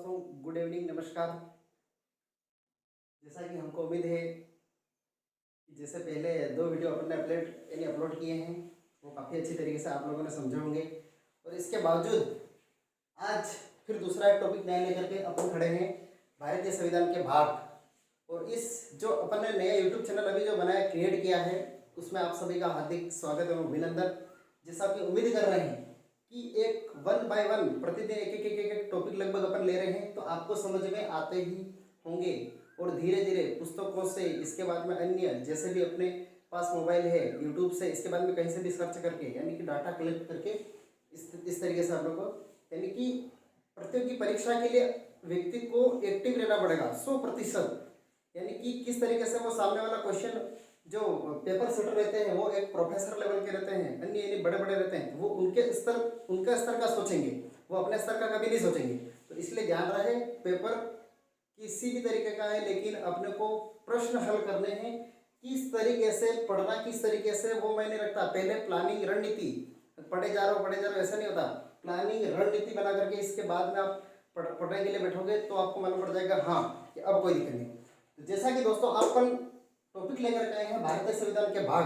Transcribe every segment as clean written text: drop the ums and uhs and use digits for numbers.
दोस्तों, good evening, नमस्कार। जैसा कि हमको उम्मीद है कि जैसे पहले 2 वीडियो अपन ने अपलोड किए हैं वो काफ़ी अच्छी तरीके से आप लोगों ने समझे होंगे। और इसके बावजूद आज फिर दूसरा एक टॉपिक नया लेकर के अपन खड़े हैं, भारतीय संविधान के भाग। और इस जो अपन ने नया यूट्यूब चैनल अभी जो बनाया, क्रिएट किया है, उसमें आप सभी का हार्दिक स्वागत एवं अभिनंदन। जैसा कि उम्मीद कर रहे हैं कि एक 1 बाय 1 प्रतिदिन एक टॉपिक लगभग अपन ले रहे हैं, तो आपको समझ में आते ही होंगे। और धीरे धीरे पुस्तकों से, इसके बाद में अन्य जैसे भी अपने पास मोबाइल है, यूट्यूब से, इसके बाद में कहीं से भी सर्च करके, यानी कि डाटा कलेक्ट करके इस तरीके से आप लोग को, यानी कि प्रतियोगी परीक्षा के लिए व्यक्ति को एक्टिव रहना पड़ेगा 100%। यानी कि किस तरीके से वो सामने वाला क्वेश्चन, जो पेपर सेटर रहते हैं वो एक प्रोफेसर लेवल के रहते हैं, अन्य यानी बड़े बड़े रहते हैं, वो उनका स्तर का सोचेंगे, वो अपने स्तर का कभी नहीं सोचेंगे। तो इसलिए ध्यान रहे, पेपर किसी भी तरीके का है, लेकिन अपने को प्रश्न हल करने हैं। किस तरीके से पढ़ना, किस तरीके से, वो मैंने रखता पहले प्लानिंग रणनीति, पढ़े जा रहे हो ऐसा नहीं होता। प्लानिंग रणनीति बना करके इसके बाद में आप पढ़ने के लिए बैठोगे तो आपको मालूम पड़ जाएगा हाँ कि अब कोई दिक्कत नहीं। तो जैसा कि दोस्तों अपन टॉपिक लेकर के आए हैं भारतीय संविधान के भाग,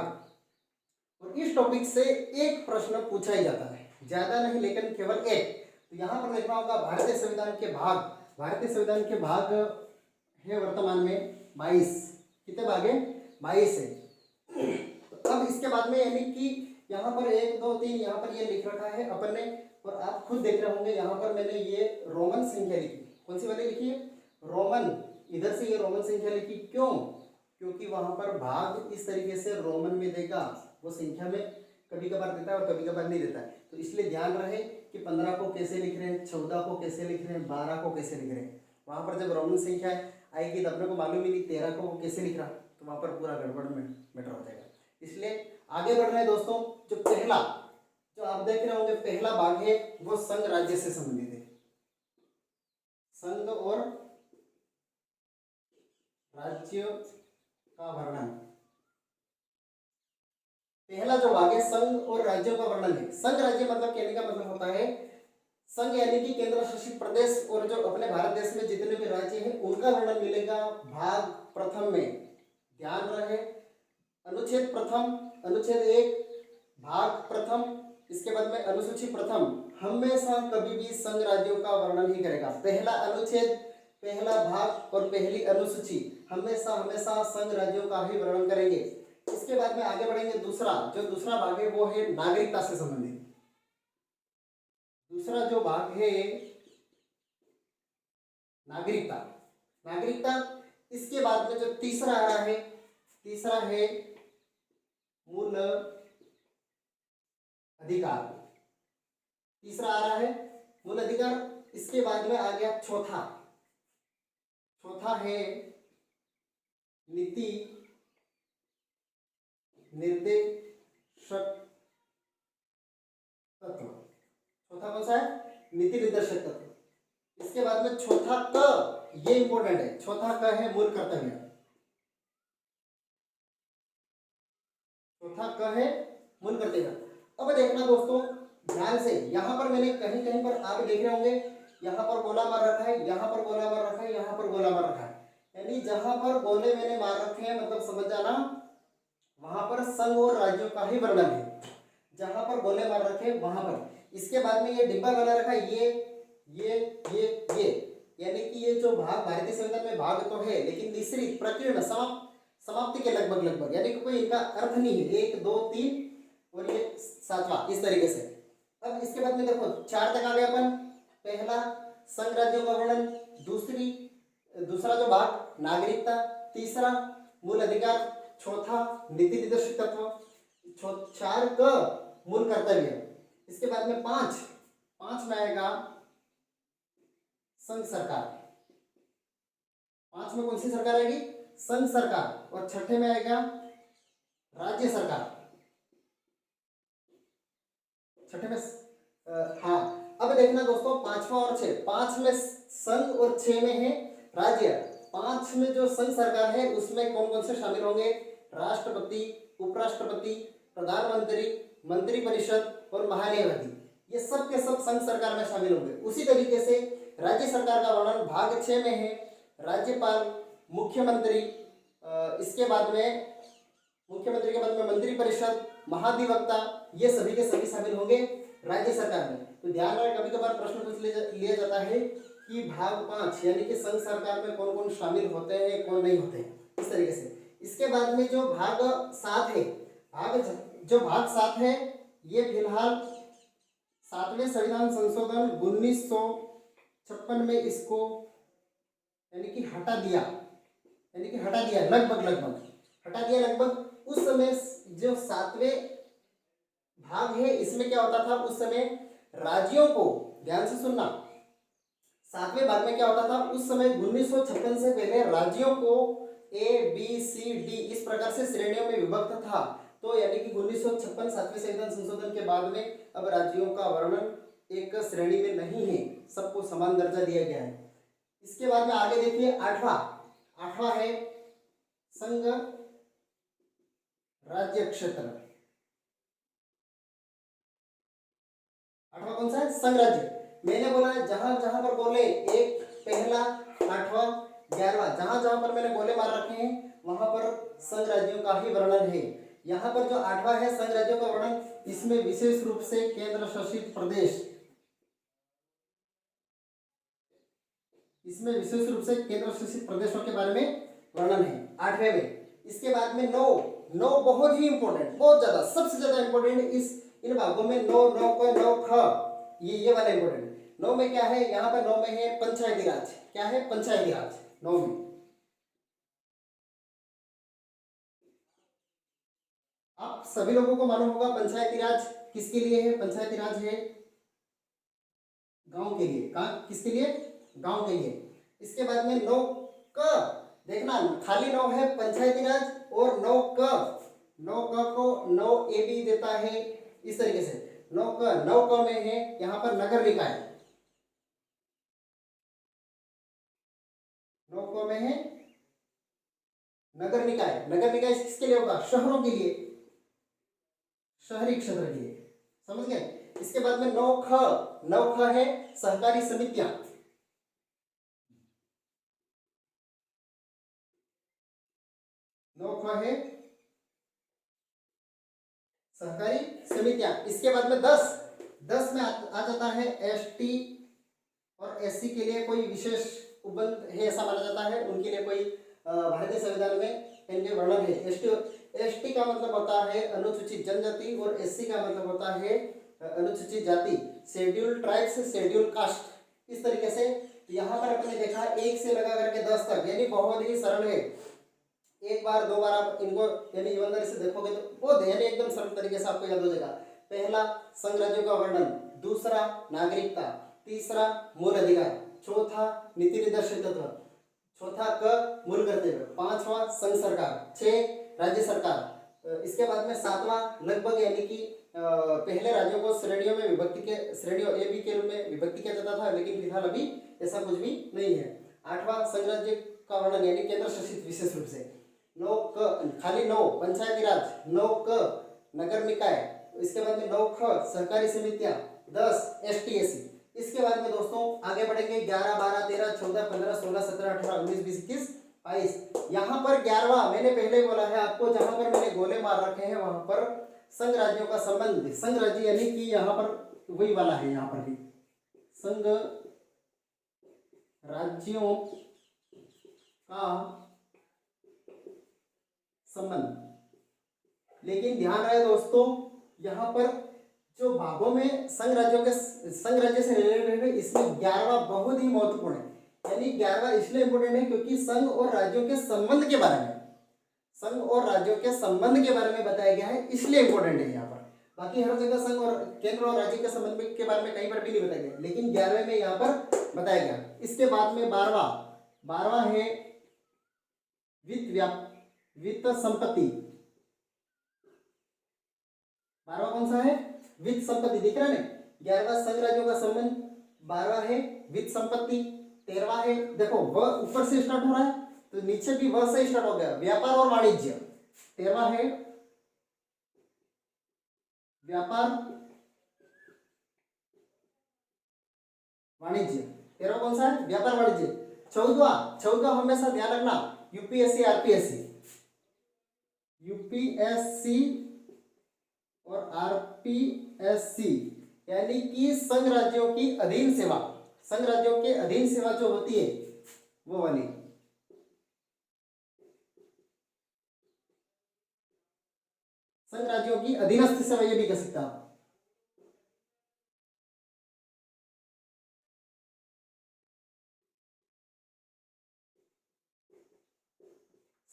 और इस टॉपिक से एक प्रश्न पूछा ही जाता है, ज्यादा नहीं लेकिन केवल एक। तो यहाँ पर देखना होगा भारतीय संविधान के भाग। भारतीय संविधान के भाग है वर्तमान में 22। कितने भाग है? 22 है। तो अब इसके बाद में यानी कि यहाँ पर 1 2 3 यहाँ पर ये लिख रखा है अपन ने, और आप खुद देख रहे होंगे यहाँ पर मैंने ये रोमन संख्या लिखी। कौन सी वाली लिखी है? रोमन। इधर से ये रोमन संख्या लिखी, क्यों? क्योंकि वहां पर भाग इस तरीके से रोमन में देगा, वो संख्या में कभी कभार देता है और कभी कभार नहीं देता है। तो इसलिए ध्यान रहे कि 15 को कैसे लिख रहे हैं, 14 को कैसे लिख रहे हैं, 12 को कैसे लिख रहे हैं। वहां पर जब रोमन संख्या आएगी तो अपने को मालूम ही नहीं 13 को वो कैसे लिख रहा, तो वहां पर पूरा गड़बड़ में मैटर हो जाएगा। इसलिए आगे बढ़ रहे हैं दोस्तों। जो पहला, जो आप देख रहे होंगे पहला भाग है, वो संघ राज्य से संबंधित है। संघ और राज्य का वर्णन। पहला जो भाग है संघ और राज्यों का वर्णन है। संघ राज्य मतलब कहने का मतलब होता है, संघ यानी कि केंद्र शासित प्रदेश, और जो अपने भारत देश में जितने भी राज्य हैं उनका वर्णन मिलेगा भाग प्रथम में। ध्यान रहे, अनुच्छेद प्रथम, अनुच्छेद 1 भाग प्रथम, इसके बाद में अनुसूची प्रथम हमेशा कभी भी संघ राज्यों का वर्णन ही करेगा। पहला अनुच्छेद, पहला भाग और पहली अनुसूची हमेशा हमेशा संघ राज्यों का ही वर्णन करेंगे। इसके बाद में आगे बढ़ेंगे। दूसरा जो दूसरा भाग है वो है नागरिकता से संबंधित। दूसरा जो भाग है नागरिकता, नागरिकता। इसके बाद में जो तीसरा आ रहा है, तीसरा है मूल अधिकार। तीसरा आ रहा है मूल अधिकार। इसके बाद में आ गया चौथा, चौथा है नीति निर्देशक तत्व। चौथा कौन सा है? नीति निर्देशक तत्व। इसके बाद में चौथा क, ये इंपॉर्टेंट है, चौथा क है मूल कर्तव्य। चौथा क है मूल कर्तव्य। अब देखना दोस्तों ध्यान से, यहाँ पर मैंने कहीं कहीं पर आप देख रहे होंगे, यहाँ पर गोला मार रखा है, यहाँ पर गोला मार रखा है, यहाँ पर गोला मार रखा है। यानी जहां पर गोले मैंने मार रखे हैं मतलब समझ जाना वहां पर संघ और राज्यों का ही वर्णन है। जहां पर गोले मार रखे वहां पर। इसके बाद में ये डिब्बा बना रखा है, ये यानी कि ये जो भाग भारतीय संविधान में भाग तो है, लेकिन तीसरी प्रकीर्ण समाप्ति के लगभग, यानी कि कोई इनका अर्थ नहीं है। 1 2 3 और ये 7वां, इस तरीके से। अब इसके बाद में देखो 4 तक आ गए अपन। पहला संघ राज्यों का वर्णन, दूसरा जो भाग नागरिकता, तीसरा मूल अधिकार, चौथा नीति निर्देशक तत्व, 4 का मूल कर्तव्य। इसके बाद में 5 में आएगा संघ सरकार। 5 में कौन सी सरकार आएगी? संघ सरकार। और छठे में आएगा राज्य सरकार। छठे में हाँ। अब देखना दोस्तों 5वां और 6, 5 में संघ और 6 में है राज्य। 5 में जो संघ सरकार है उसमें कौन कौन से शामिल होंगे? राष्ट्रपति, उपराष्ट्रपति, प्रधानमंत्री, मंत्रिपरिषद और महान्यायवादी। ये सब के सब संघ सरकार में शामिल होंगे। उसी तरीके से राज्य सरकार का वर्णन भाग 6 में है। राज्यपाल, मुख्यमंत्री, इसके बाद में मुख्यमंत्री के बाद में मंत्रिपरिषद, महाधिवक्ता, ये सभी के सभी शामिल होंगे राज्य सरकार में। तो ध्यान रहे, कभी कभार प्रश्न पूछ लिया जाता है कि भाग 5 यानी कि संघ सरकार में कौन कौन शामिल होते हैं, कौन नहीं होते हैं, इस तरीके से। इसके बाद में जो भाग 7 है, भाग 7 है, ये फिलहाल 7वें संविधान संशोधन 1956 में इसको यानी कि हटा दिया लगभग हटा दिया लगभग। उस समय जो 7वें भाग है, इसमें क्या होता था उस समय, राज्यों को, ध्यान से सुनना, 7वें भाग में क्या होता था उस समय 1956 से पहले राज्यों को ABCD इस प्रकार से श्रेणियों में विभक्त था। तो यानी कि 1956 7वें संविधान संशोधन के बाद में अब राज्यों का वर्णन एक श्रेणी में नहीं है, सबको समान दर्जा दिया गया है। इसके बाद में आगे देखिए, आठवां है संघ राज्य क्षेत्र। आठवां कौन सा है? संघ राज्य। मैंने बोला जहां जहां पर बोले, एक पहला, 8वां, 11वां, जहां जहां पर मैंने गोले मार रखे हैं वहां पर संघ राज्यों का ही वर्णन है। यहाँ पर जो 8वां है संघ राज्यों का वर्णन, इसमें विशेष रूप से केंद्र शासित प्रदेश, इसमें विशेष रूप से केंद्र शासित प्रदेशों के बारे में वर्णन है 8वें में। इसके बाद में 9 बहुत ही इंपॉर्टेंट, बहुत ज्यादा, सबसे ज्यादा इंपॉर्टेंट इन भागों में 9 ख, ये वाला इंपॉर्टेंट। 9 में क्या है, यहाँ पर 9 में है पंचायती राज। क्या है? पंचायती राज 9 में। आप सभी लोगों को मालूम होगा पंचायती राज किसके लिए है? पंचायती राज है गांव के लिए। किसके लिए? गांव के लिए। इसके बाद में 9 क, देखना खाली 9 है पंचायती राज, और 9 क को 9A भी देता है, इस तरीके से 9 क में है यहाँ पर नगर निकाय। 9 क में है नगर निकाय। नगर निकाय किसके लिए होगा? शहरों के लिए, शहरी क्षेत्र के लिए, समझ गए। इसके बाद में 9 ख है सहकारी समितियां। 9 ख है सहकारी समितियां। इसके बाद में 10 में आ जाता है ST और SC के लिए कोई विशेष उपबंध है, ऐसा माना जाता है, उनके लिए कोई भारतीय संविधान में इनके वर्णन है। ST का मतलब होता है अनुसूचित जनजाति, और SC का मतलब होता है अनुसूचित जाति, शेड्यूल ट्राइब्स, शेड्यूल कास्ट, इस तरीके से। यहाँ पर अपने देखा 1 से लगा करके 10 तक, यानी बहुत ही सरल है। एक बार दो बार आप इनको यानी ईमानदारी से देखोगे तो बहुत, यानी एकदम सरल तरीके से आपको याद हो जाएगा। पहला संघ राज्यों का वर्णन, दूसरा नागरिकता, तीसरा मूल अधिकार, चौथा नीति निर्देशित तत्व, चौथा क मूल कर्तव्य, 5वां संघ सरकार, 6 राज्य सरकार। इसके बाद में 7वां लगभग, यानी कि पहले राज्यों को श्रेणियों में विभक्ति के, श्रेणियों A B के रूप में विभक्ति किया जाता था, लेकिन फिलहाल अभी ऐसा कुछ भी नहीं है। 8वां संघ राज्य का वर्णन, यानी केंद्र शासित विशेष रूप से। 9 क खाली 9 पंचायती राज, 9 क नगर निकाय, इसके बाद में 9 ख सहकारी समितियां, 10 ST SC। इसके बाद में दोस्तों आगे बढ़ेंगे 11 12 13 14 15 16 17 18 19 20 21 22। यहाँ पर 11वां मैंने पहले ही बोला है आपको, जहां पर मैंने गोले मार रखे हैं वहां पर संघ राज्यों का संबंध, संघ राज्य यानी कि यहाँ पर वही वाला है, यहाँ पर भी संघ राज्यों का संबंध। लेकिन ध्यान रहे दोस्तों, यहाँ पर जो भागों में संघ राज्य से रिलेटेड है, इसमें 11वां बहुत ही महत्वपूर्ण है। यानी 11वां इसलिए इंपोर्टेंट है क्योंकि संघ और राज्यों के संबंध के बारे में, संघ और राज्यों के संबंध के बारे में बताया गया है, इसलिए इंपोर्टेंट है यहाँ पर। बाकी हर जगह संघ और केंद्र और राज्य के संबंध के बारे में कहीं पर भी नहीं बताया गया, लेकिन 11वें में यहाँ पर बताया गया। इसके बाद में 12वां है वित्त संपत्ति। 12वां कौन सा है? वित्त संपत्ति, दिख रहा है ना। 11वां संघ राज्यों का संबंध, 12वां है वित्त संपत्ति, 13वां है, देखो व ऊपर से स्टार्ट हो रहा है तो नीचे भी व से स्टार्ट हो गया, व्यापार और वाणिज्य। 13वां है व्यापार वाणिज्य। 13वां कौन सा है? व्यापार वाणिज्य। 14वां हमेशा ध्यान रखना, यूपीएससी आरपीएससी, यूपीएससी और आरपीएससी यानी कि संघ राज्यों की अधीन सेवा, संघ राज्यों के अधीन सेवा जो होती है वो वाली। संघ राज्यों की अधीनस्थ सेवा ये भी कह सकते हैं आप।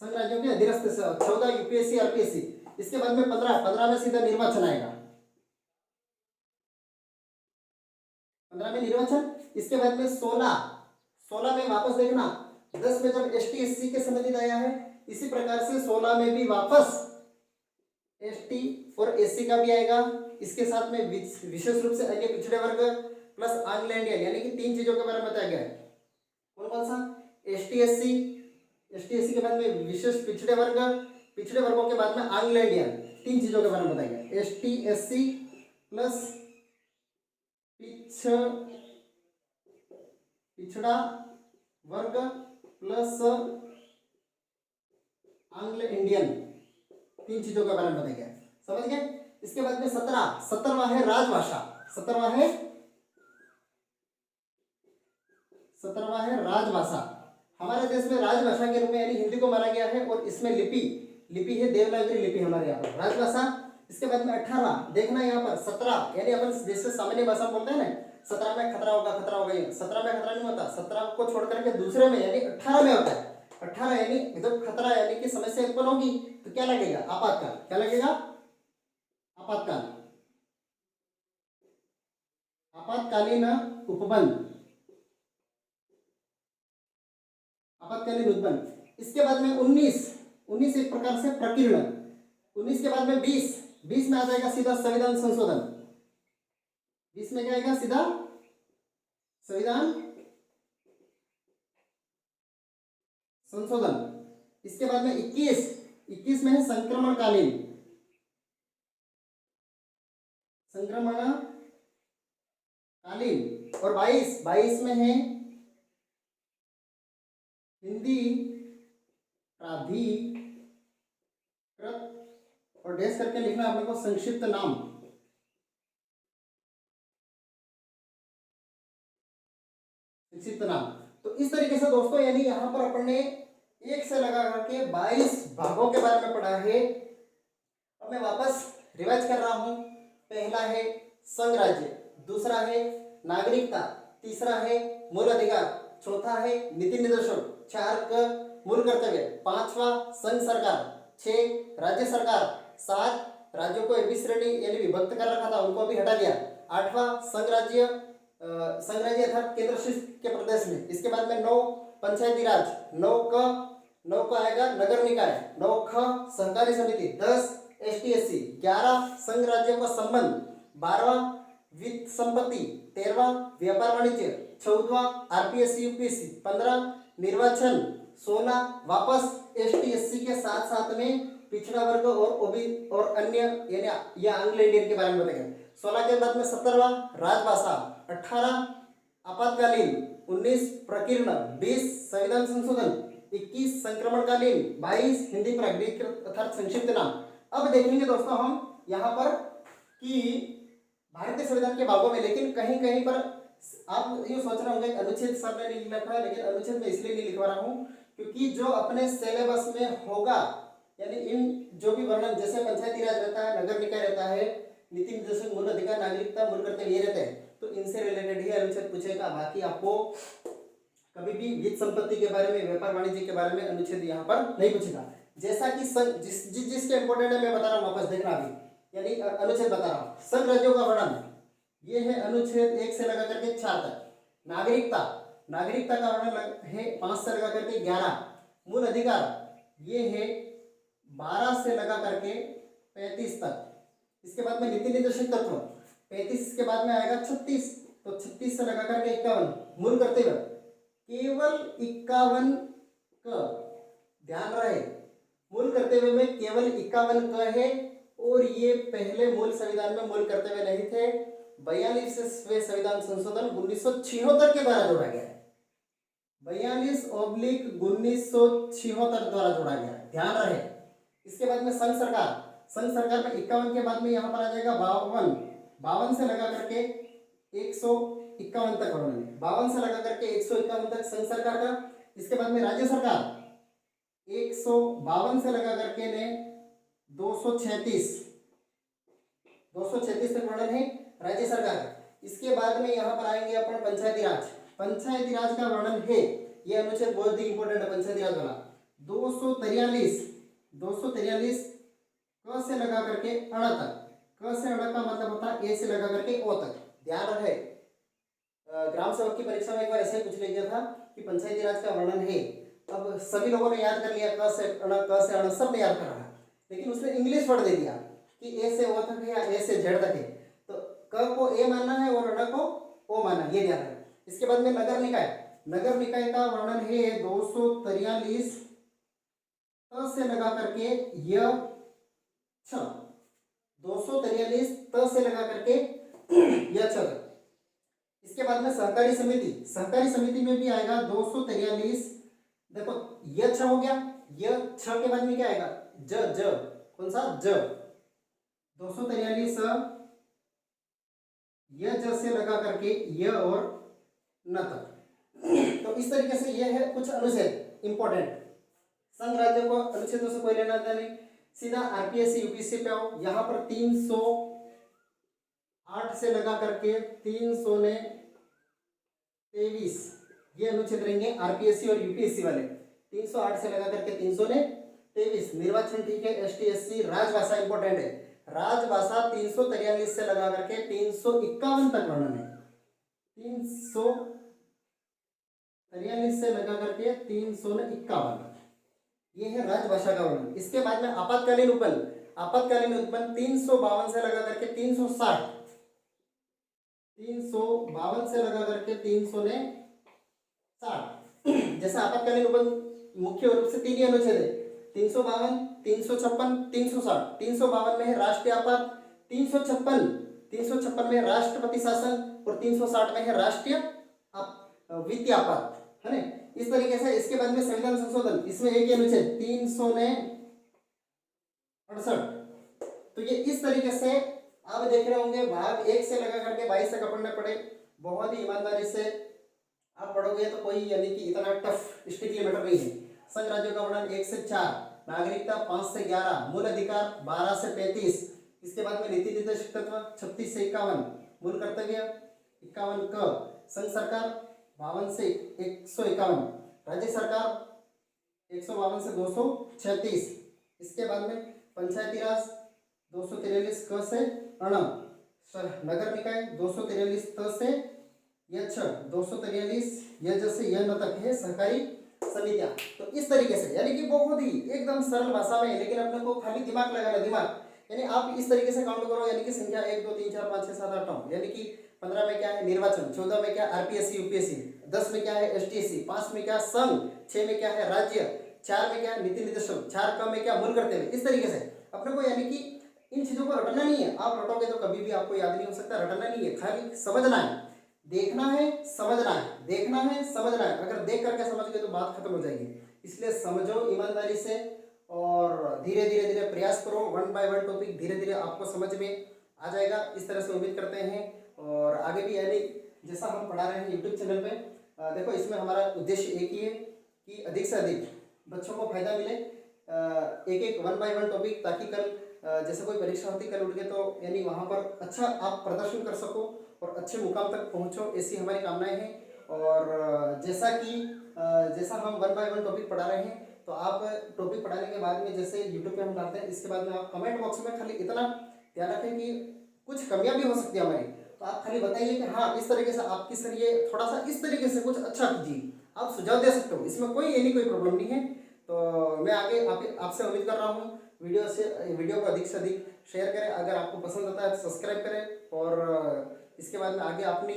संघ राज्यों के अधीनस्थ सेवा। 14 यूपीएससी आरपीएससी। इसके बाद में 15 में सीधा निर्वाचन आएगा, 15 में निर्वाचन। इसके बाद में 16 में वापस देखना, 10 में जब एसटी एससी के संबंधित आया है, इसी प्रकार से 16 में भी वापस एसटी और एससी का भी आएगा। इसके साथ में विशेष रूप से अन्य पिछड़े वर्ग प्लस आंग्ल इंडियन यानी कि 3 चीजों के बारे में बताया गया है। कौन कौन सा? एसटी एससी के बाद में विशेष पिछड़े वर्गों के बाद में आंग्ल इंडियन, 3 चीजों के बारे में बताया गया। एसटी एससी प्लस पिछड़ा वर्ग प्लस आंग्ल इंडियन, 3 चीजों के बारे में बताया गया। समझ गए? इसके बाद में 17वां है राजभाषा। 17वां है राजभाषा। हमारे देश में राजभाषा के रूप में यानी हिंदी को माना गया है और इसमें लिपि है देवनागरी लिपि हमारे यहाँ पर राजभाषा। इसके बाद में 18 देखना यहाँ पर, 17 यानी अपन जैसे सामान्य भाषा बोलते हैं ना, 17 में खतरा होगा, 17 में खतरा नहीं होता, 17 को छोड़ करके दूसरे में यानी 18 में होता है। 18 यानी जब खतरा यानी कि समस्या उत्पन्न होगी तो क्या लगेगा? आपातकाल। क्या लगेगा? आपातकालीन उपबंध, आपातकालीन उपबंध। इसके बाद में 19 एक प्रकार से प्रकीर्णन। 19 के बाद में 20 में आ जाएगा सीधा संविधान संशोधन। 20 में क्या आएगा? सीधा संविधान संशोधन। इसके बाद में 21 में है संक्रमणकालीन और 22 में है हिंदी प्राधिकृत और डैश करके लिखना अपने को संक्षिप्त नाम। तो इस तरीके से दोस्तों यानी यहां पर अपन ने 1 से लगा करके 22 भागों के बारे में पढ़ा है। अब मैं वापस रिवाइज कर रहा हूं। पहला है संघ राज्य, दूसरा है नागरिकता, तीसरा है मूल अधिकार, चौथा है नीति निर्देशन, 4 मूल कर्तव्य, 5वां संघ सरकार, 6 राज्य सरकार, 7 राज्यों को एबी श्रेणी यानी विभक्त कर रखा था उनको भी हटा दिया, 8वां संघ राज्य अर्थात केंद्र शासित के प्रदेश में। इसके बाद में 9 पंचायती राज, 9 का आएगा नगर निकाय, 9 सहकारी समिति, 10 एसटी एससी, 11 संघ राज्यों का संबंध, 12वां वित्त संपत्ति, 13वां व्यापार वाणिज्य, 14वां आरपीएससी यूपीएससी, 15 निर्वाचन, 16 वापस एसटी एससी के साथ साथ में पिछड़ा वर्ग और ओबी और अन्य यानी या आंग्ल इंडियन के बारे में बताएंगे। 16 के बाद में 17वां राजभाषा, 18 आपातकालीन, 19 प्रकीर्णन, 20 संविधान संशोधन, 21 संक्रमणकालीन, 22 हिंदी प्राधिकृत अर्थात संक्षिप्त नाम। अब देखेंगे दोस्तों हम यहाँ पर कि भारतीय संविधान के भागों में, लेकिन कहीं कहीं पर आप ये सोच रहे होंगे अनुच्छेद सर ने नहीं लिखा है, लेकिन अनुच्छेद में इसलिए नहीं लिखवा रहा हूँ क्योंकि जो अपने सिलेबस में होगा यानी इन जो भी वर्णन जैसे पंचायती राज रहता है, नगर निकाय रहता है, नीति निर्देशन, मूल अधिकार, नागरिकता, मूल कर्तव्य ये रहते हैं, तो इनसे रिलेटेड ही अनुच्छेद पूछेगा। बाकी आपको कभी भी वित्त संपत्ति के बारे में, व्यापार वाणिज्य के बारे में अनुच्छेद यहाँ पर नहीं पूछेगा। जैसा कि जिसके इंपोर्टेंट है मैं बता रहा हूँ, वापस देखना अभी यानी अनुच्छेद बता रहा हूँ। संघ राज्यों का वर्णन ये है अनुच्छेद 1 से लगा करके 4 तक। नागरिकता का वर्णन है 5 से लगा करके 11। मूल अधिकार ये है 12 से लगा करके 35 तक। इसके बाद में नीति निर्देशक तत्व 35 के बाद में आएगा 36, तो 36 से लगा करके 51। मूल कर्तव्य केवल 51 का ध्यान रहे, मूल कर्तव्य में केवल 51 का है और ये पहले मूल संविधान में मूल कर्तव्य नहीं थे। 42वें संविधान संशोधन 1976 के द्वारा जोड़ा गया है। 42/1976 द्वारा जोड़ा गया है, ध्यान रहे। इसके बाद में संघ सरकार में 51 के बाद में यहाँ पर आ जाएगा 52 से लगा करके 151 तक वर्णन है, 52 से लगा करके 151 तक संघ सरकार का। इसके बाद में राज्य सरकार 152 से लगा करके ने 236 तक वर्णन है राज्य सरकार का। इसके बाद में यहाँ पर आएंगे अपन पंचायती राज का वर्णन है। ये अनुच्छेद बहुत ही इंपॉर्टेंट है, पंचायती राज वाला। 243 क से लगा करके अण तक, क से अण का मतलब होता है ए से लगा करके ओ तक, ध्यान रहे। ग्राम सेवक की परीक्षा में एक बार ऐसे पूछ लिया था कि पंचायती राज का वर्णन है। अब सभी लोगों ने याद कर लिया, क से अण सब ने याद कर रहा, लेकिन उसने इंग्लिश वर्ड दे दिया कि ए से ओ तक है या ए से जेड तक है, तो क को ए मानना है और अण को ओ मानना है, ये ध्यान रहे। इसके बाद में नगर निकाय का वर्णन है 243 त से लगा करके य 243 त से लगा करके य 6। इसके बाद में सहकारी समिति में भी आएगा 243। देखो य 6 हो गया, य 6 के बाद में क्या आएगा ज कौन सा ज, 243 य ज से लगा करके य और न तक। तो इस तरीके से यह है कुछ अनुच्छेद इंपॉर्टेंट। संघ राज्यों को अनुच्छेदों से कोई लेना देना नहीं, सीधा आरपीएससी यूपीएससी पे आओ। यहाँ पर 308 से लगा करके 323 ये अनुच्छेद रहेंगे आरपीएससी और यूपीएससी वाले। 308 से लगा करके 323 निर्वाचन, ठीक है। एसटी एससी, राजभाषा इंपॉर्टेंट है, राजभाषा 343 से लगा करके 351 तक वर्णन है। 343 से लगा करके 351 ये है राजभाषा का वर्णन। इसके बाद में आपातकालीन उत्पन्न 352 से लगा करके 360, 352 से लगा करके 360। जैसा आपातकालीन उत्पन्न मुख्य रूप से 3 ही अनुच्छेद है, 352, 356, 360। 352 में है राष्ट्रीय आपात, 356 में राष्ट्रपति शासन और 360 में है राष्ट्रीय वित्तीय आपात, है ना। इस तरीके से इसके बाद में संविधान संशोधन, इसमें एक ही अनुच्छेद 368। तो ये इस तरीके से आप देख रहे होंगे, भाग 1 से लगा करके 22 तक पढ़ने पड़े। बहुत ही ईमानदारी से आप पढ़ोगे तो कोई यानी कि इतना टफ स्ट्रिक्टली मैटर नहीं है। संघ राज्यों का वर्णन 1 से 4, नागरिकता 5 से 11, मूल अधिकार 12 से 35। इसके बाद में नीति निर्देशक तत्व 36 से 51, मूल कर्तव्य 51 क, संघ सरकार 52 से 151, राज्य सरकार 152 से 236। इसके बाद में पंचायती राज 243 क से अण, नगर निकाय 243 त से य 6, 243 य ज से य न तक है सहकारी समितियां। तो इस तरीके से यानी कि बहुत ही एकदम सरल भाषा में, लेकिन अपने को खाली दिमाग लगाना, दिमाग यानी आप इस तरीके से काउंट करो, यानी कि संख्या 1 2 3 4 5 6 7 8 9, यानी कि 15 में क्या है निर्वाचन, 14 में क्या आरपीएससी यूपीएससी, 10 में क्या है एसटीएससी, 5 में क्या संघ, 6 में क्या है राज्य, 4 में क्या है नीति निर्देशक, 4 क में क्या मूल कर्तव्य। इस तरीके से अपने को यानी कि इन चीजों को रटना नहीं है। आप रटोगे तो कभी भी आपको याद नहीं हो सकता, रटना नहीं है, खाली समझना है, देखना है, समझना है, देखना है, समझना है। अगर देख करके समझ गए तो बात खत्म हो जाएगी। इसलिए समझो ईमानदारी से और धीरे धीरे प्रयास करो। 1 बाय 1 टॉपिक धीरे धीरे आपको समझ में आ जाएगा, इस तरह से उम्मीद करते हैं। और आगे भी यानी जैसा हम पढ़ा रहे हैं यूट्यूब चैनल पे, देखो इसमें हमारा उद्देश्य एक ही है कि अधिक से अधिक बच्चों को फायदा मिले, एक 1 बाय 1 टॉपिक, ताकि कल जैसे कोई परीक्षा होती कल उठ के तो यानी वहाँ पर अच्छा आप प्रदर्शन कर सको और अच्छे मुकाम तक पहुँचो, ऐसी हमारी कामनाएं हैं। और जैसा हम 1 बाय 1 टॉपिक पढ़ा रहे हैं, तो आप टॉपिक पढ़ाने के बाद में जैसे यूट्यूब पे हम डालते हैं, इसके बाद में आप कमेंट बॉक्स में खाली इतना ध्यान रखें कि कुछ कमियां भी हो सकती है हमारी, तो आप खाली बताइए कि हाँ इस तरीके से आपकी सर ये थोड़ा सा इस तरीके से कुछ अच्छा कीजिए, आप सुझाव दे सकते हो, इसमें कोई प्रॉब्लम नहीं है। तो मैं आगे आपसे उम्मीद कर रहा हूँ वीडियो को अधिक से अधिक शेयर करें, अगर आपको पसंद आता है तो सब्सक्राइब करें, और इसके बाद में आगे अपनी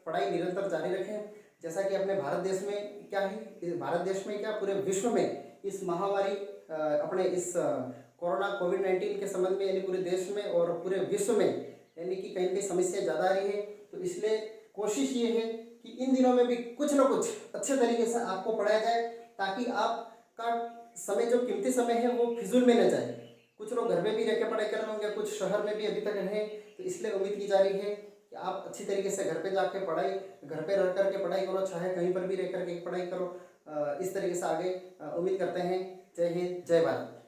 पढ़ाई निरंतर जारी रखें। जैसा कि अपने भारत देश में क्या है, भारत देश में क्या पूरे विश्व में इस महामारी अपने इस कोरोना कोविड-19 के संबंध में यानी पूरे देश में और पूरे विश्व में यानी कि कहीं कहीं समस्या ज़्यादा आ रही है। तो इसलिए कोशिश ये है कि इन दिनों में भी कुछ ना कुछ अच्छे तरीके से आपको पढ़ाया जाए, ताकि आपका समय जो कीमती समय है वो फिजूल में न जाए। कुछ लोग घर में भी रह के पढ़ाई कर रहे होंगे, कुछ शहर में भी अभी तक हैं, तो इसलिए उम्मीद की जा रही है कि आप अच्छी तरीके से घर पे जाके पढ़ाई, घर पे रह करके पढ़ाई करो, चाहे कहीं पर भी रह करके पढ़ाई करो। इस तरीके से आगे उम्मीद करते हैं। जय हिंद, जय भारत।